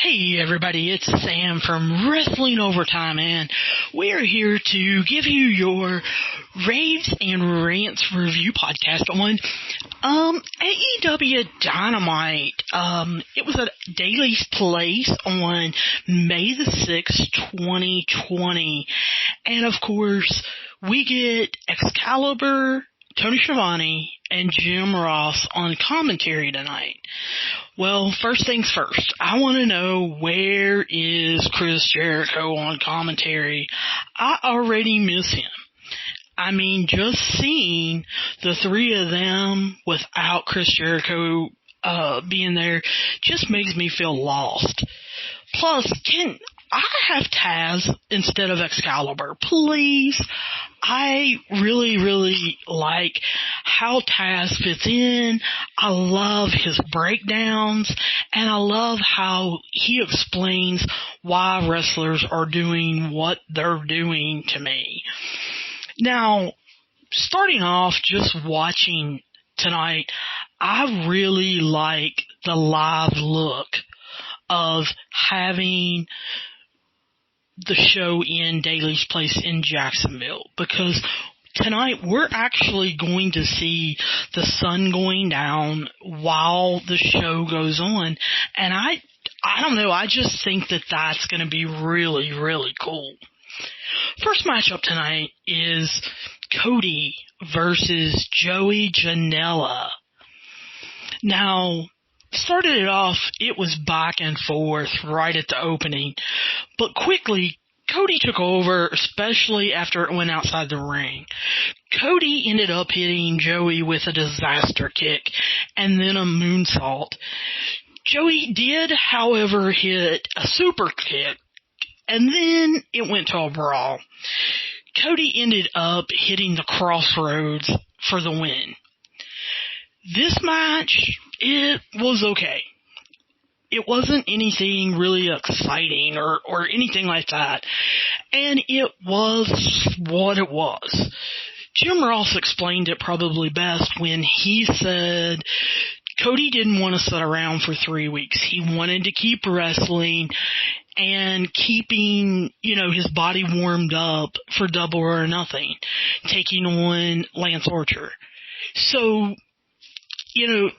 Hey everybody, it's Sam from Wrestling Overtime, and we're here to give you your raves and rants review podcast on AEW Dynamite. It was at Daily's Place on May the 6th, 2020, and of course, we get Excalibur, Tony Schiavone, and Jim Ross on commentary tonight. Well, first things first, I want to know, where is Chris Jericho on commentary? I already miss him. I mean, just seeing the three of them without Chris Jericho being there just makes me feel lost. Plus, can I have Taz instead of Excalibur, please? I really like how Taz fits in. I love his breakdowns, and I love how he explains why wrestlers are doing what they're doing to me. Now, starting off just watching tonight, I really like the live look of having the show in Daily's Place in Jacksonville, because tonight we're actually going to see the sun going down while the show goes on, and I don't know, I just think that that's going to be really cool. First matchup tonight is Cody versus Joey Janela. Now, started it off, it was back and forth right at the opening, but quickly Cody took over, especially after it went outside the ring. Cody ended up hitting Joey with a disaster kick and then a moonsault. Joey did, however, hit a super kick, and then it went to a brawl. Cody ended up hitting the Crossroads for the win. This match, it was okay. It wasn't anything really exciting or anything like that. And it was what it was. Jim Ross explained it probably best when he said Cody didn't want to sit around for 3 weeks. He wanted to keep wrestling and keeping, his body warmed up for Double or Nothing, taking on Lance Archer. So,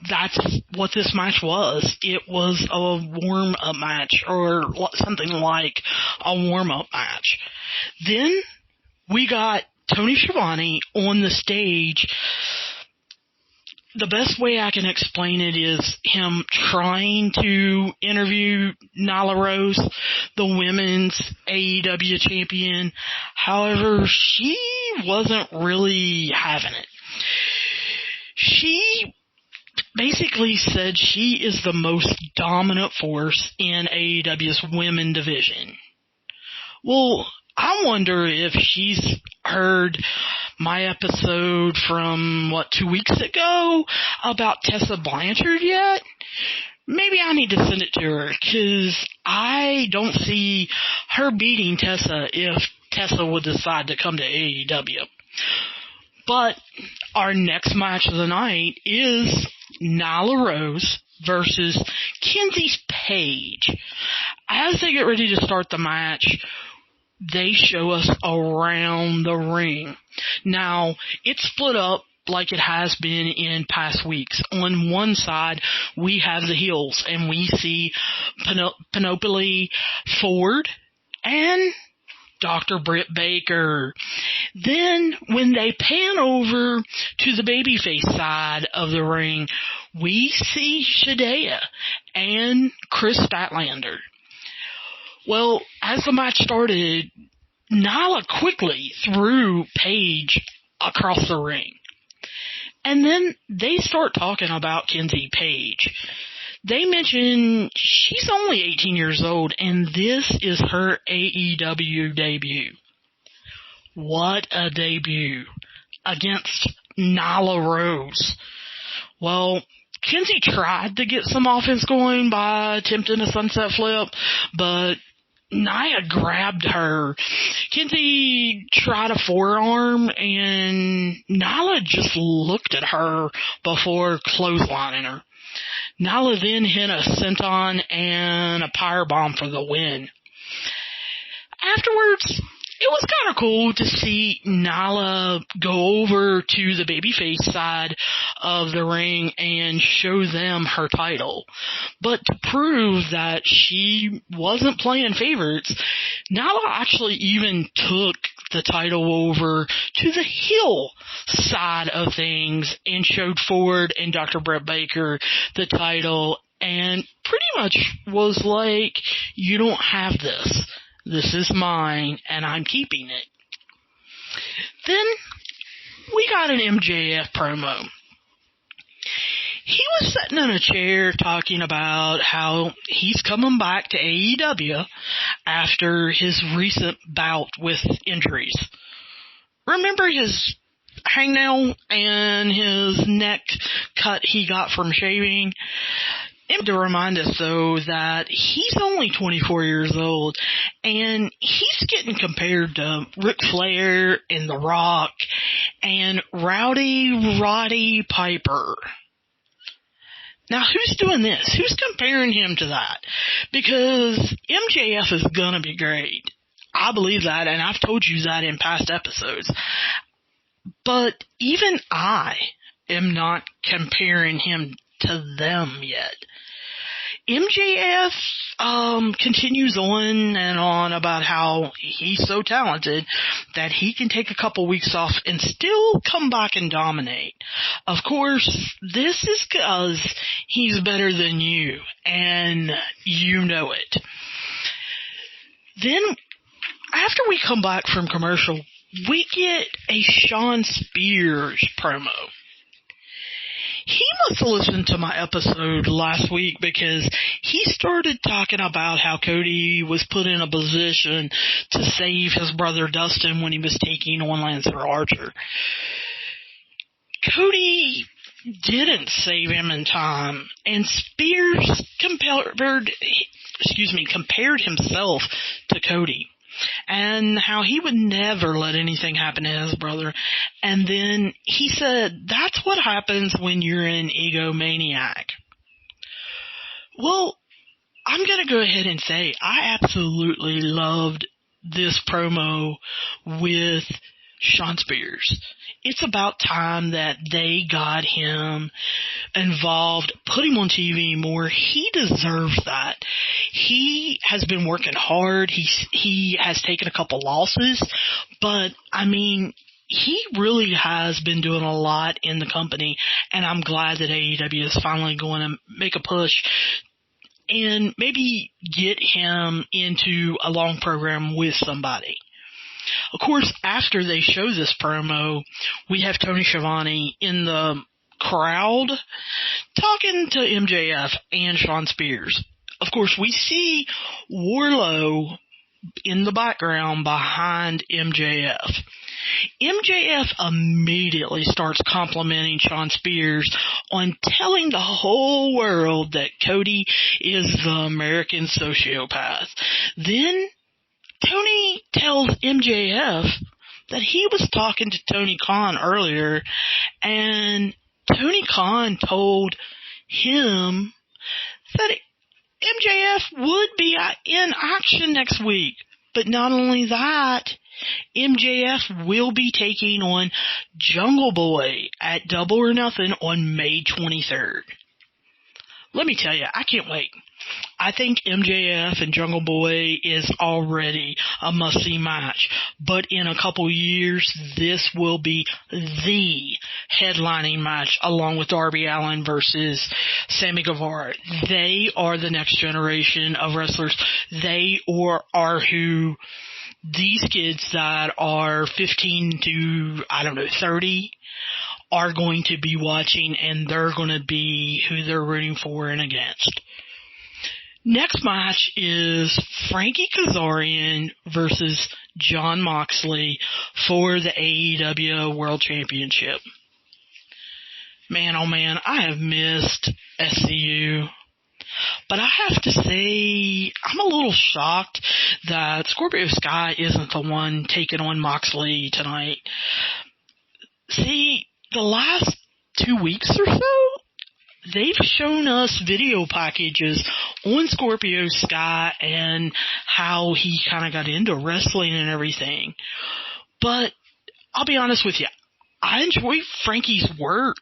that's what this match was. It was a warm-up match, or something like a warm-up match. Then we got Tony Schiavone on the stage. The best way I can explain it is him trying to interview Nyla Rose, the women's AEW champion. However, she wasn't really having it. She basically said she is the most dominant force in AEW's women division. Well, I wonder if she's heard my episode from, 2 weeks ago about Tessa Blanchard yet? Maybe I need to send it to her, because I don't see her beating Tessa if Tessa would decide to come to AEW. But our next match of the night is Nyla Rose versus Kenzie Paige. As they get ready to start the match, they show us around the ring. Now, it's split up like it has been in past weeks. On one side, we have the heels, and we see Penelope Ford and Dr. Britt Baker. Then, when they pan over to the babyface side of the ring, we see Shadea and Chris Statlander. Well, as the match started, Nyla quickly threw Paige across the ring. And then they start talking about Kenzie Paige. They mention she's only 18 years old, and this is her AEW debut. What a debut against Nyla Rose. Well, Kenzie tried to get some offense going by attempting a sunset flip, but Nia grabbed her. Kenzie tried a forearm, and Nyla just looked at her before clotheslining her. Nyla then hit a senton and a powerbomb for the win. Afterwards, it was kind of cool to see Nyla go over to the babyface side of the ring and show them her title. But to prove that she wasn't playing favorites, Nyla actually even took the title over to the heel side of things and showed Ford and Dr. Britt Baker the title and pretty much was like, you don't have this. This is mine, and I'm keeping it. Then, we got an MJF promo. He was sitting in a chair talking about how he's coming back to AEW after his recent bout with injuries. Remember his hangnail and his neck cut he got from shaving? To remind us, though, that he's only 24 years old, and he's getting compared to Ric Flair and The Rock and Rowdy Roddy Piper. Now, who's doing this? Who's comparing him to that? Because MJF is gonna be great. I believe that, and I've told you that in past episodes. But even I am not comparing him to them yet. MJF continues on and on about how he's so talented that he can take a couple weeks off and still come back and dominate. Of course, this is because he's better than you, and you know it. Then, after we come back from commercial, we get a Shawn Spears promo. He must have listened to my episode last week because he started talking about how Cody was put in a position to save his brother Dustin when he was taking on Lance Archer. Cody didn't save him in time, and Spears compared himself to Cody. And how he would never let anything happen to his brother. And then he said, that's what happens when you're an egomaniac. Well, I'm going to go ahead and say I absolutely loved this promo with Shawn Spears. It's about time that they got him involved, put him on TV more. He deserves that. He has been working hard. He has taken a couple losses, but I mean, he really has been doing a lot in the company, and I'm glad that AEW is finally going to make a push and maybe get him into a long program with somebody. Of course, after they show this promo, we have Tony Schiavone in the crowd talking to MJF and Shawn Spears. Of course, we see Wardlow in the background behind MJF. MJF immediately starts complimenting Shawn Spears on telling the whole world that Cody is the American sociopath. Then Tony tells MJF that he was talking to Tony Khan earlier, and Tony Khan told him that MJF would be in action next week. But not only that, MJF will be taking on Jungle Boy at Double or Nothing on May 23rd. Let me tell you, I can't wait. I think MJF and Jungle Boy is already a must-see match, but in a couple years, this will be the headlining match along with Darby Allin versus Sammy Guevara. They are the next generation of wrestlers. They are who these kids that are 15 to, 30 are going to be watching, and they're going to be who they're rooting for and against. Next match is Frankie Kazarian versus Jon Moxley for the AEW World Championship. Man, oh man, I have missed SCU. But I have to say, I'm a little shocked that Scorpio Sky isn't the one taking on Moxley tonight. See, the last 2 weeks or so, they've shown us video packages on Scorpio Sky and how he kind of got into wrestling and everything. But I'll be honest with you, I enjoy Frankie's work.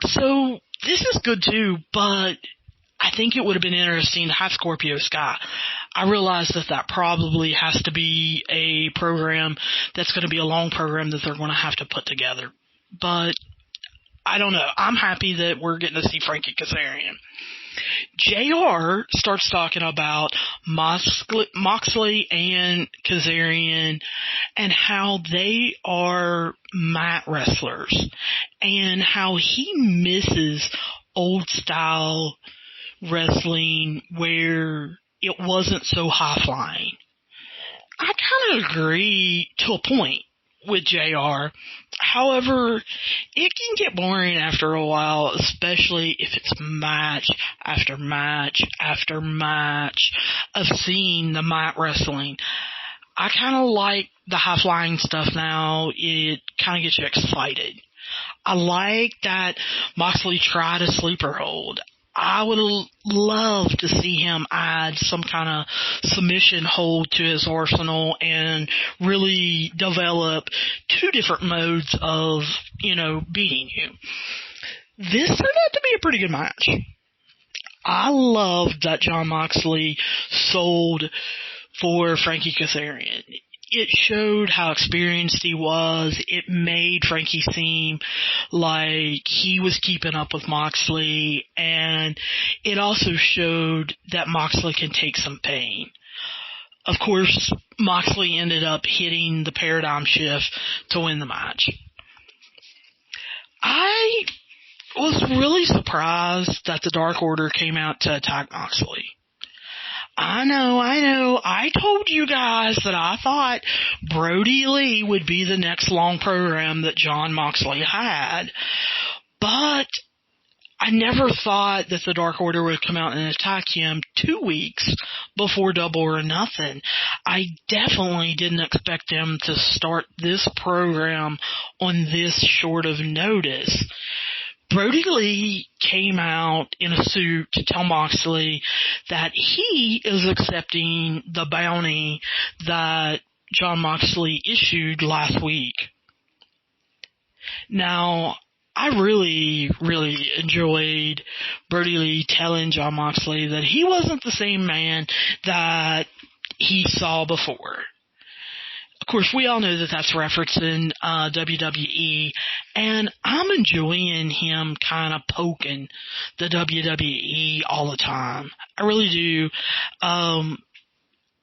So this is good too, but I think it would have been interesting to have Scorpio Sky. I realize that probably has to be a program that's going to be a long program that they're going to have to put together. But I don't know. I'm happy that we're getting to see Frankie Kazarian. JR starts talking about Moxley and Kazarian and how they are mat wrestlers and how he misses old style wrestling where it wasn't so high flying. I kind of agree to a point with JR. However, it can get boring after a while, especially if it's match after match after match of seeing the mat wrestling. I kind of like the high flying stuff now. It kind of gets you excited. I like that Moxley tried a sleeper hold. I would love to see him add some kind of submission hold to his arsenal and really develop two different modes of, beating you. This turned out to be a pretty good match. I loved that Jon Moxley sold for Frankie Kazarian. It showed how experienced he was. It made Frankie seem like he was keeping up with Moxley, and it also showed that Moxley can take some pain. Of course, Moxley ended up hitting the paradigm shift to win the match. I was really surprised that the Dark Order came out to attack Moxley. I know. I told you guys that I thought Brody Lee would be the next long program that Jon Moxley had. But I never thought that the Dark Order would come out and attack him 2 weeks before Double or Nothing. I definitely didn't expect them to start this program on this short of notice. Brody Lee came out in a suit to tell Moxley that he is accepting the bounty that Jon Moxley issued last week. Now, I really, really enjoyed Brody Lee telling Jon Moxley that he wasn't the same man that he saw before. Of course, we all know that that's referencing WWE, and I'm enjoying him kind of poking the WWE all the time. I really do.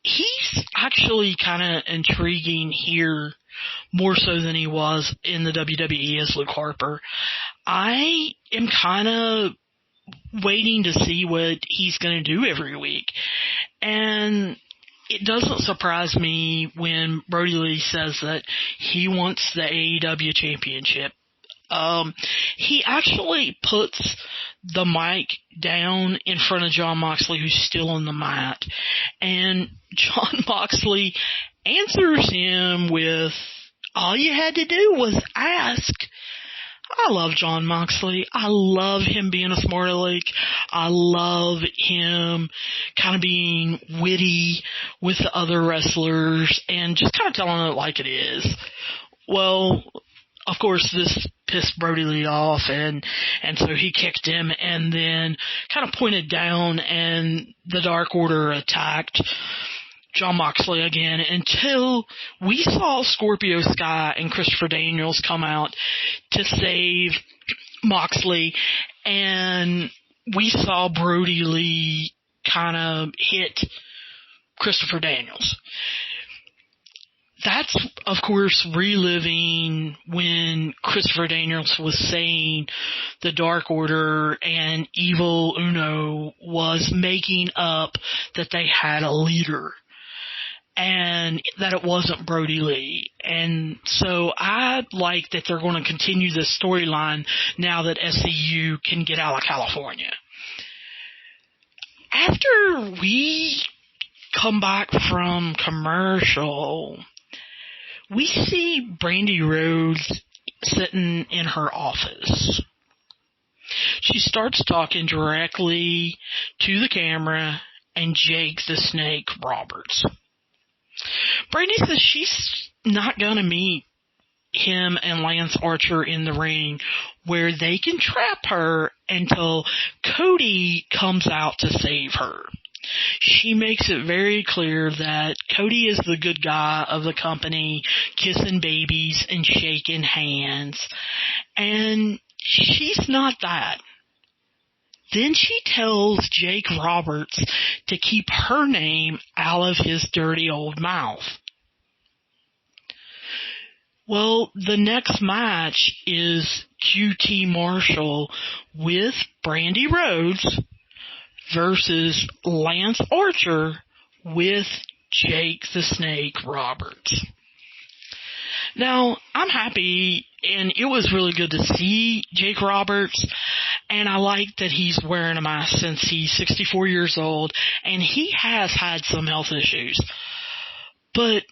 He's actually kind of intriguing here more so than he was in the WWE as Luke Harper. I am kind of waiting to see what he's going to do every week. And it doesn't surprise me when Brody Lee says that he wants the AEW championship. He actually puts the mic down in front of Jon Moxley, who's still on the mat, and Jon Moxley answers him with, all you had to do was ask. I love Jon Moxley. I love him being a smart aleck. I love him kind of being witty with the other wrestlers and just kind of telling it like it is. Well, of course, this pissed Brody Lee off, and so he kicked him and then kind of pointed down, and the Dark Order attacked Jon Moxley again until we saw Scorpio Sky and Christopher Daniels come out to save Moxley, and we saw Brody Lee kind of hit Christopher Daniels. That's, of course, reliving when Christopher Daniels was saying the Dark Order and Evil Uno was making up that they had a leader and that it wasn't Brody Lee. And so I like that they're going to continue this storyline now that SCU can get out of California. After we come back from commercial, we see Brandy Rhodes sitting in her office. She starts talking directly to the camera and Jake the Snake Roberts. Brandy says she's not going to meet him and Lance Archer in the ring where they can trap her until Cody comes out to save her. She makes it very clear that Cody is the good guy of the company, kissing babies and shaking hands, and she's not that. Then she tells Jake Roberts to keep her name out of his dirty old mouth. Well, the next match is QT Marshall with Brandy Rhodes versus Lance Archer with Jake the Snake Roberts. Now, I'm happy, and it was really good to see Jake Roberts, and I like that he's wearing a mask since he's 64 years old, and he has had some health issues. But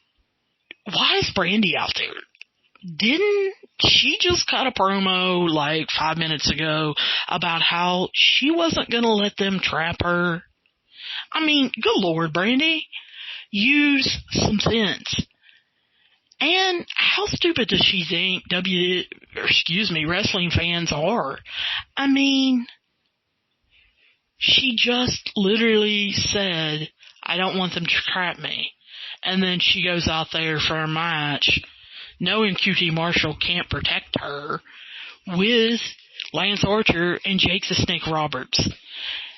why is Brandy out there? Didn't she just cut a promo like 5 minutes ago about how she wasn't going to let them trap her? I mean, good Lord, Brandy, use some sense. And how stupid does she think wrestling fans are? I mean, she just literally said, I don't want them to trap me. And then she goes out there for a match knowing QT Marshall can't protect her with Lance Archer and Jake the Snake Roberts.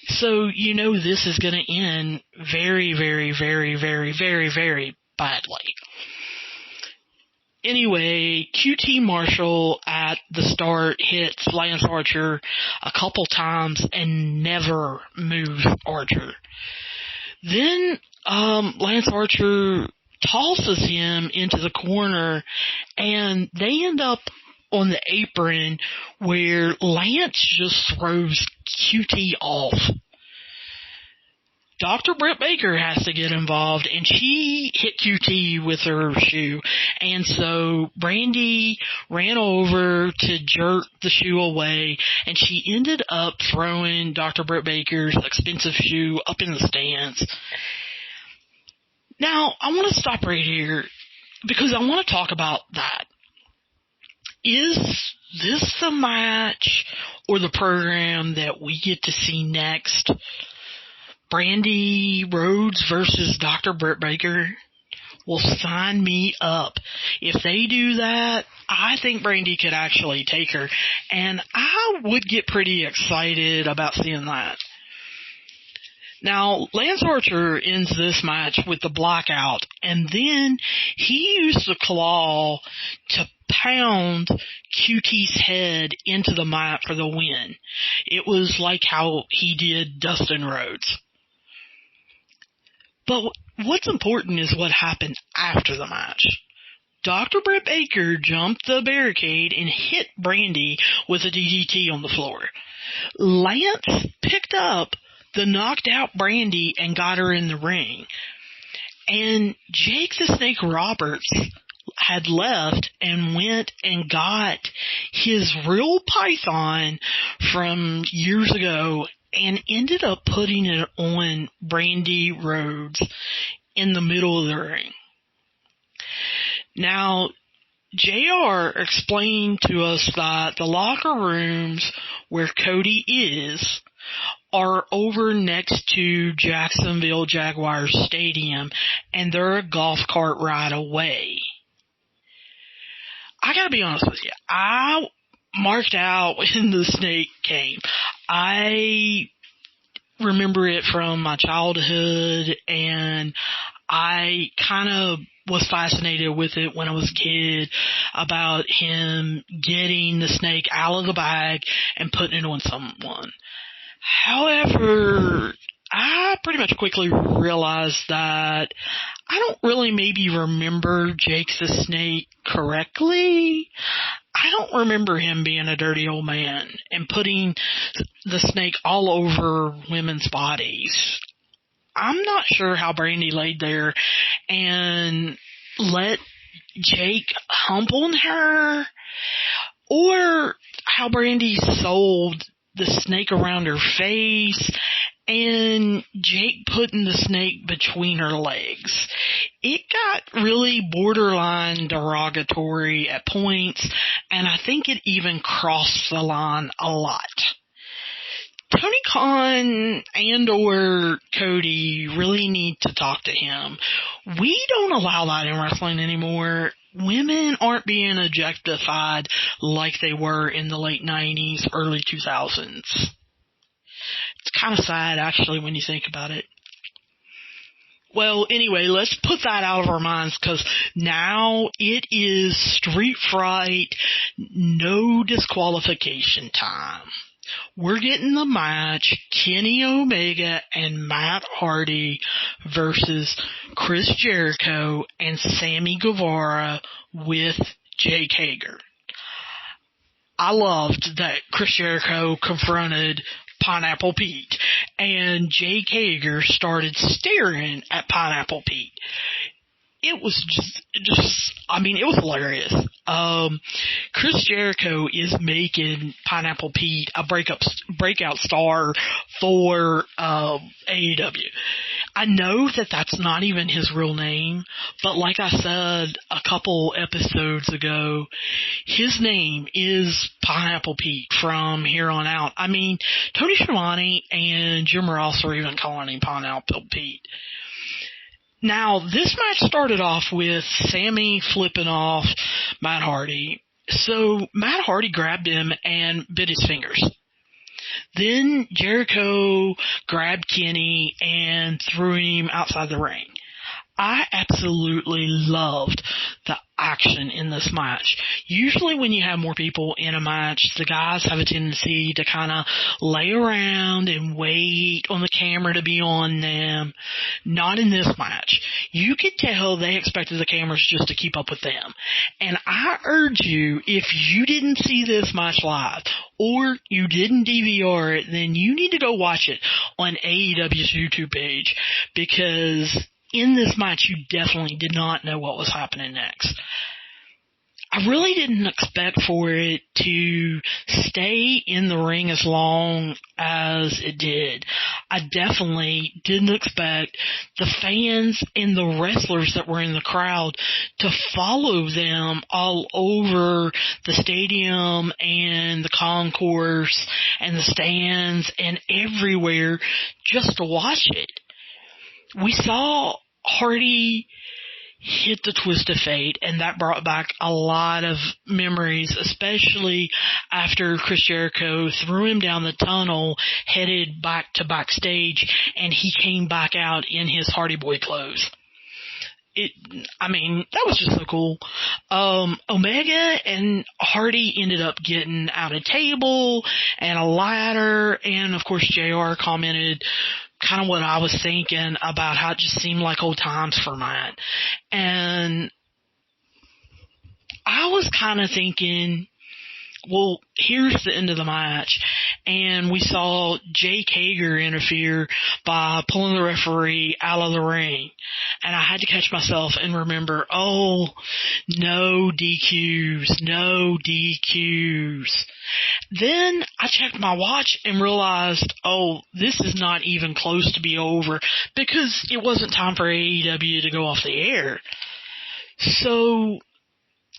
So you know this is going to end very, very, very, very, very, very badly. Anyway, QT Marshall at the start hits Lance Archer a couple times and never moves Archer. Then Lance Archer tosses him into the corner, and they end up on the apron where Lance just throws QT off. Dr. Britt Baker has to get involved, and she hit QT with her shoe. And so Brandy ran over to jerk the shoe away, and she ended up throwing Dr. Britt Baker's expensive shoe up in the stands. Now, I want to stop right here because I want to talk about that. Is this the match or the program that we get to see next? Brandy Rhodes versus Dr. Britt Baker? Well, sign me up. If they do that, I think Brandy could actually take her, and I would get pretty excited about seeing that. Now, Lance Archer ends this match with the blackout, and then he used the claw to pound QT's head into the mat for the win. It was like how he did Dustin Rhodes. But what's important is what happened after the match. Dr. Britt Baker jumped the barricade and hit Brandy with a DDT on the floor. Lance picked up the knocked out Brandy and got her in the ring. And Jake the Snake Roberts had left and went and got his real python from years ago and ended up putting it on Brandy Rhodes in the middle of the ring. Now, JR explained to us that the locker rooms where Cody is are over next to Jacksonville Jaguars Stadium, and they're a golf cart ride away. I gotta be honest with you, I marked out when the snake came. I remember it from my childhood, and I kind of was fascinated with it when I was a kid about him getting the snake out of the bag and putting it on someone. However, I pretty much quickly realized that I don't really maybe remember Jake the Snake correctly. I don't remember him being a dirty old man and putting the snake all over women's bodies. I'm not sure how Brandy laid there and let Jake hump on her, or how Brandy sold the snake around her face, and Jake putting the snake between her legs. It got really borderline derogatory at points, and I think it even crossed the line a lot. Tony Khan and or Cody really need to talk to him. We don't allow that in wrestling anymore. Women aren't being objectified like they were in the late 90s, early 2000s. It's kind of sad, actually, when you think about it. Well, anyway, let's put that out of our minds, because now it is Street Fright, no disqualification time. We're getting the match, Kenny Omega and Matt Hardy versus Chris Jericho and Sammy Guevara with Jake Hager. I loved that Chris Jericho confronted Pineapple Pete, and Jake Hager started staring at Pineapple Pete. It was it was hilarious. Chris Jericho is making Pineapple Pete a breakout star for AEW. I know that that's not even his real name, but like I said a couple episodes ago, his name is Pineapple Pete from here on out. I mean, Tony Schiavone and Jim Ross are even calling him Pineapple Pete. Now, this match started off with Sammy flipping off Matt Hardy. So Matt Hardy grabbed him and bit his fingers. Then Jericho grabbed Kenny and threw him outside the ring. I absolutely loved the action in this match. Usually when you have more people in a match, the guys have a tendency to kind of lay around and wait on the camera to be on them. Not in this match. You could tell they expected the cameras just to keep up with them. And I urge you, if you didn't see this match live, or you didn't DVR it, then you need to go watch it on AEW's YouTube page, because in this match, you definitely did not know what was happening next. I really didn't expect for it to stay in the ring as long as it did. I definitely didn't expect the fans and the wrestlers that were in the crowd to follow them all over the stadium and the concourse and the stands and everywhere just to watch it. We saw Hardy hit the Twist of Fate, and that brought back a lot of memories, especially after Chris Jericho threw him down the tunnel, headed back to backstage, and he came back out in his Hardy Boy clothes. That was just so cool. Omega and Hardy ended up getting out a table and a ladder, and of course JR commented kind of what I was thinking about how it just seemed like old times for Matt. And I was kind of thinking, well, here's the end of the match, and we saw Jake Hager interfere by pulling the referee out of the ring, and I had to catch myself and remember, oh, no DQs, no DQs. Then I checked my watch and realized, oh, this is not even close to be over, because it wasn't time for AEW to go off the air. So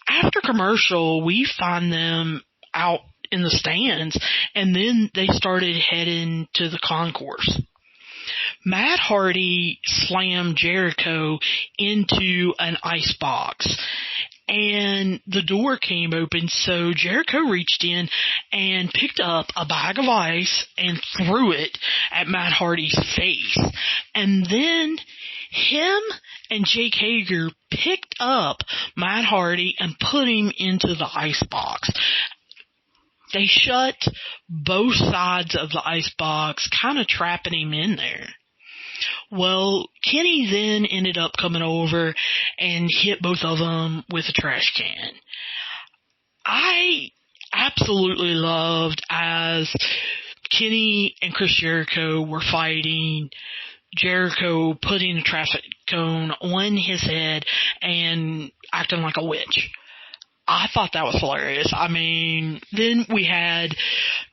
after commercial, we find them out in the stands, and then they started heading to the concourse. Matt Hardy slammed Jericho into an ice box, and the door came open, so Jericho reached in and picked up a bag of ice and threw it at Matt Hardy's face. And then him and Jake Hager picked up Matt Hardy and put him into the ice box. They shut both sides of the ice box, kind of trapping him in there. Well, Kenny then ended up coming over and hit both of them with a trash can. I absolutely loved as Kenny and Chris Jericho were fighting, Jericho putting a traffic cone on his head and acting like a witch. I thought that was hilarious. I mean, then we had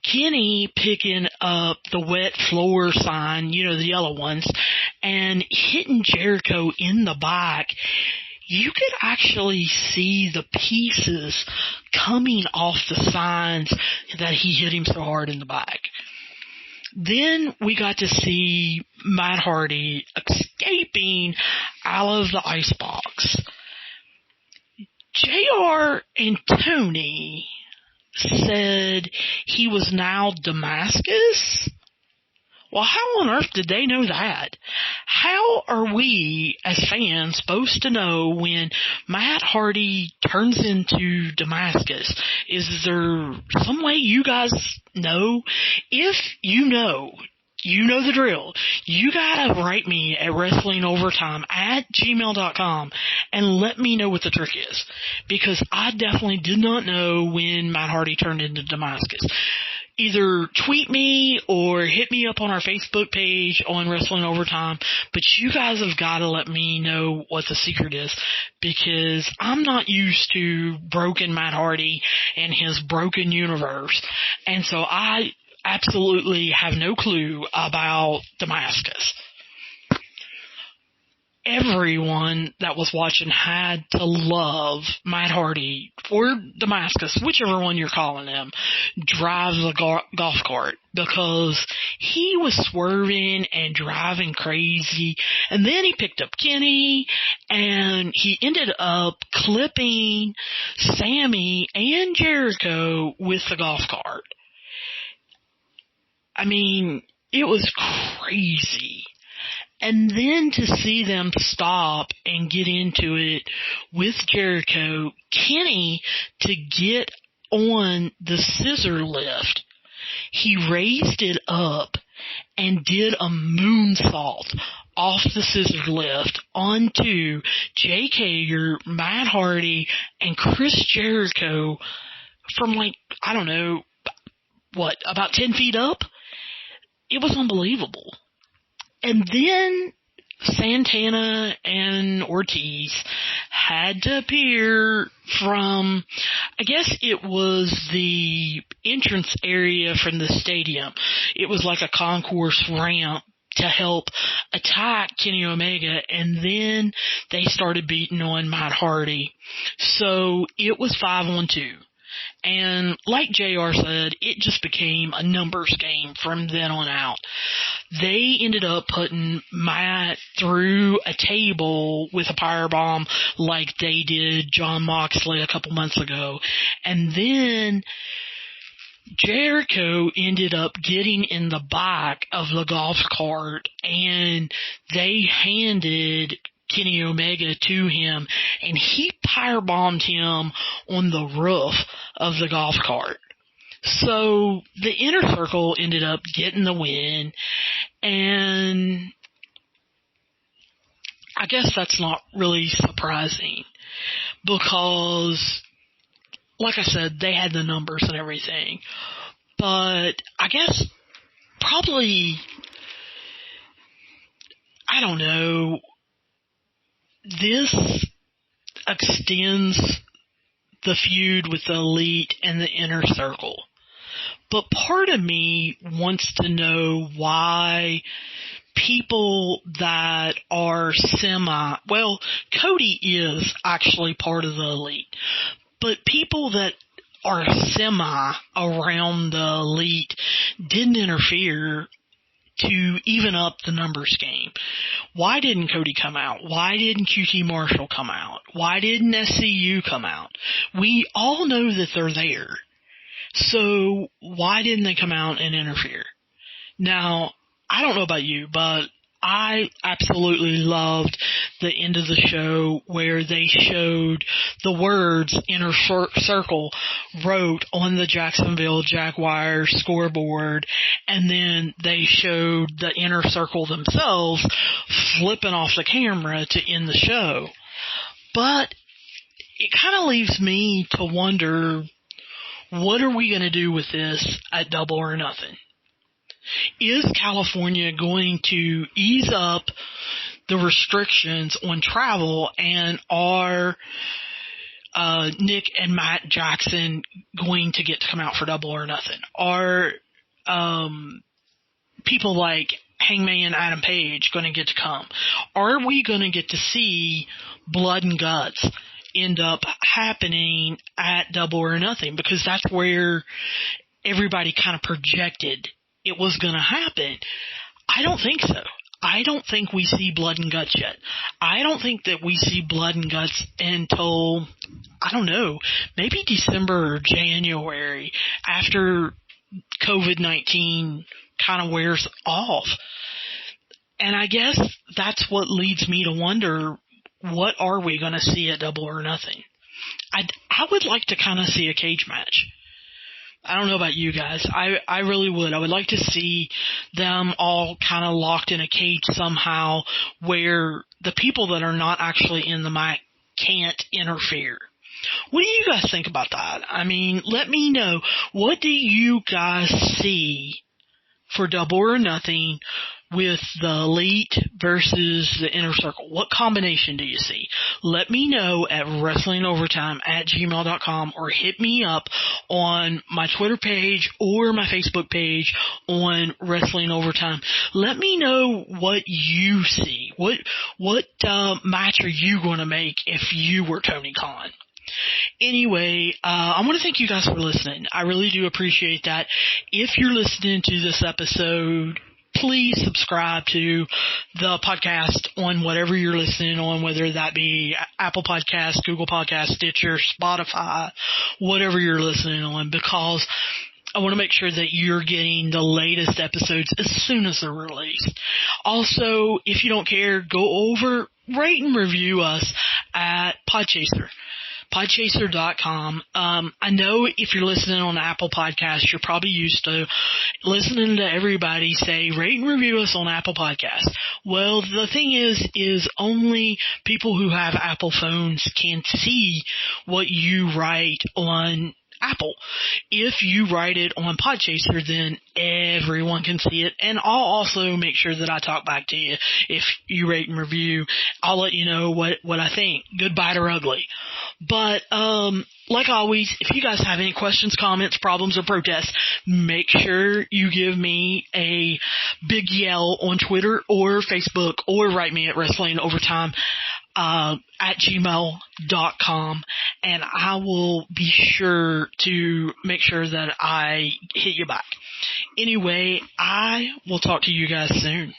Kenny picking up the wet floor sign, the yellow ones, and hitting Jericho in the back. You could actually see the pieces coming off the signs that he hit him so hard in the back. Then we got to see Matt Hardy escaping out of the icebox. JR and Tony said he was now Damascus? Well, how on earth did they know that? How are we, as fans, supposed to know when Matt Hardy turns into Damascus? Is there some way you guys know? If you know the drill. You gotta write me at wrestlingovertime@gmail.com and let me know what the trick is. Because I definitely did not know when Matt Hardy turned into Damascus. Either tweet me or hit me up on our Facebook page on Wrestling Overtime, but you guys have got to let me know what the secret is, because I'm not used to broken Matt Hardy and his broken universe, and so I absolutely have no clue about Damascus. Everyone that was watching had to love Matt Hardy, or Damascus, whichever one you're calling him, drive the golf cart, because he was swerving and driving crazy, and then he picked up Kenny, and he ended up clipping Sammy and Jericho with the golf cart. I mean, it was crazy. And then to see them stop and get into it with Jericho, Kenny, to get on the scissor lift, he raised it up and did a moonsault off the scissor lift onto Jake Hager, Matt Hardy, and Chris Jericho from about 10 feet up? It was unbelievable. And then Santana and Ortiz had to appear from, I guess it was the entrance area from the stadium. It was like a concourse ramp to help attack Kenny Omega, and then they started beating on Matt Hardy. So it was 5-on-2. And like JR said, it just became a numbers game from then on out. They ended up putting Matt through a table with a powerbomb like they did Jon Moxley a couple months ago. And then Jericho ended up getting in the back of the golf cart, and they handed Kenny Omega to him, and he firebombed him on the roof of the golf cart. So the Inner Circle ended up getting the win, and I guess that's not really surprising, because, like I said, they had the numbers and everything. But I guess probably, I don't know, this extends the feud with the Elite and the Inner Circle. But part of me wants to know why people that are Cody is actually part of the Elite, but people that are around the Elite didn't interfere to even up the numbers game. Why didn't Cody come out? Why didn't QT Marshall come out? Why didn't SCU come out? We all know that they're there. So why didn't they come out and interfere? Now, I don't know about you, but I absolutely loved the end of the show where they showed the words Inner Circle wrote on the Jacksonville Jaguars scoreboard, and then they showed the Inner Circle themselves flipping off the camera to end the show. But it kind of leaves me to wonder, what are we going to do with this at Double or Nothing? Is California going to ease up the restrictions on travel, and are Nick and Matt Jackson going to get to come out for Double or Nothing? Are people like Hangman Adam Page going to get to come? Are we going to get to see Blood and Guts end up happening at Double or Nothing? Because that's where everybody kind of projected it was going to happen. I don't think so. I don't think we see Blood and Guts yet. I don't think that we see Blood and Guts until, I don't know, maybe December or January, after COVID-19 kind of wears off. And I guess that's what leads me to wonder, what are we going to see at Double or Nothing? I would like to kind of see a cage match. I don't know about you guys. I really would. I would like to see them all kind of locked in a cage somehow where the people that are not actually in the mic can't interfere. What do you guys think about that? I mean, let me know. What do you guys see for Double or Nothing with the Elite versus the Inner Circle? What combination do you see? Let me know at wrestlingovertime@gmail.com, or hit me up on my Twitter page or my Facebook page on Wrestling Overtime. Let me know what you see. What match are you going to make if you were Tony Khan? Anyway, I want to thank you guys for listening. I really do appreciate that. If you're listening to this episode, please subscribe to the podcast on whatever you're listening on, whether that be Apple Podcasts, Google Podcasts, Stitcher, Spotify, whatever you're listening on, because I want to make sure that you're getting the latest episodes as soon as they're released. Also, if you don't care, go over, rate and review us at Podchaser. Podchaser.com. I know if you're listening on Apple Podcasts, you're probably used to listening to everybody say, rate and review us on Apple Podcasts. Well, the thing is only people who have Apple phones can see what you write on Apple. If you write it on Podchaser, then everyone can see it, and I'll also make sure that I talk back to you if you rate and review. I'll let you know what I think, good, bad, or ugly. But like always, if you guys have any questions, comments, problems, or protests, make sure you give me a big yell on Twitter or Facebook, or write me at wrestlingovertime at gmail.com, and I will be sure to make sure that I hit you back. Anyway, I will talk to you guys soon.